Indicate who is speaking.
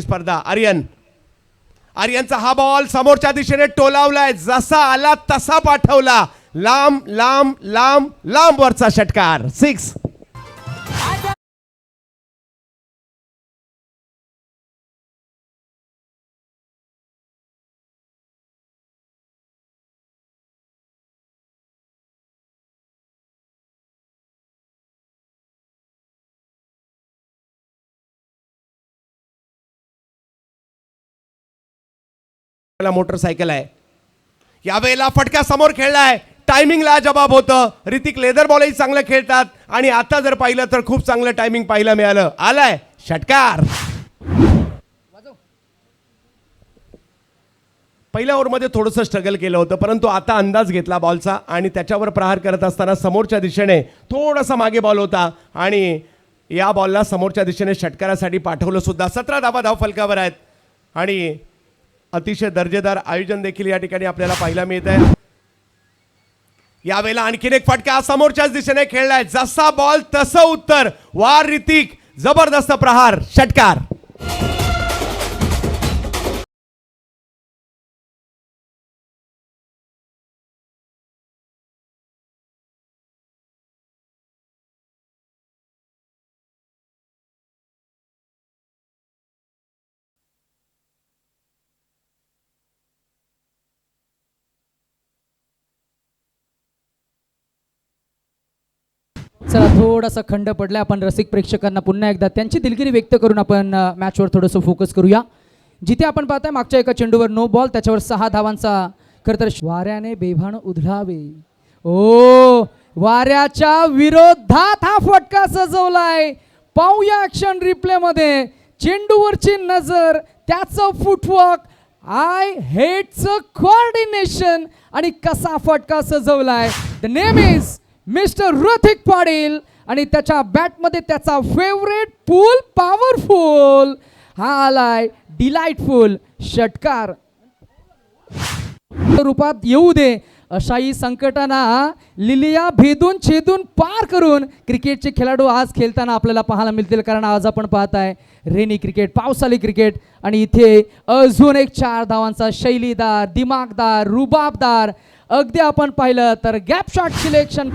Speaker 1: स्पर्धा आर्यनचा हा बॉल समोरच्या दिशेने टोलावलाय, जसा आला तसा पाठवला, लांब लांब लांब लांब वरचा षटकार 6. मोटरसायकल आहे, यावेळेला फटका समोर खेळलाय, टायमिंगला जबाब होतं. ऋतिक लेदर बॉलही चांगलं खेळतात आणि आता जर पाहिलं तर खूप चांगलं टायमिंग पाहायला मिळालं. आलाय षटकार. पहिल्या ओव्हरमध्ये थोडंसं स्ट्रगल केलं होतं, परंतु आता अंदाज घेतला बॉलचा आणि त्याच्यावर प्रहार करत असताना समोरच्या दिशेने थोडासा मागे बॉल होता आणि या बॉलला समोरच्या दिशेने षटकारासाठी पाठवलं सुद्धा. 17 धावा धावफलकावर आहेत आणि अतिशय दर्जेदार आयोजन देखील या ठिकाणी आपल्याला पाहायला मिळत आहे. यावेळेला आणखीन एक फटका समोरच्याच दिशेने खेळलाय, जसा बॉल तसं उत्तर. वार ऋतिक, जबरदस्त प्रहार, षटकार.
Speaker 2: चला थोडासा खंड पडला, आपण रसिक प्रेक्षकांना पुन्हा एकदा त्यांची दिलगिरी व्यक्त करून आपण मॅचवर थोडंसं फोकस करूया. जिथे आपण पाहताय मागच्या एका चेंडूवर नो बॉल, त्याच्यावर 6 धावांचा खरं तर वाऱ्याने बेभान उधळावे. ओ वाऱ्याच्या विरोधात हा फटका सजवलाय. पाहूया ॲक्शन रिप्ले मध्ये, चेंडूवरची नजर, त्याचं फुटवर्क, आय हेटचं कोऑर्डिनेशन आणि कसा फटका सजवलाय. The name is mister Hrithik Patil आणि त्याच्या बॅटमध्ये त्याचा फेवरेट पूल पॉवरफुल हा आलाय डिलाइटफुल षटकार. रूपात येऊ दे अशाही संकटांना लिलिया भेदून छेदून पार करून क्रिकेटचे खेळाडू आज खेळताना आपल्याला पाहायला मिळतील. कारण आज आपण पाहताय रेनी क्रिकेट, पावसाळी क्रिकेट आणि इथे अजून एक 4 धावांचा शैलीदार, दिमागदार, रुबाबदार, अगदी आपण पाहिलं तर गॅप शॉट सिलेक्शन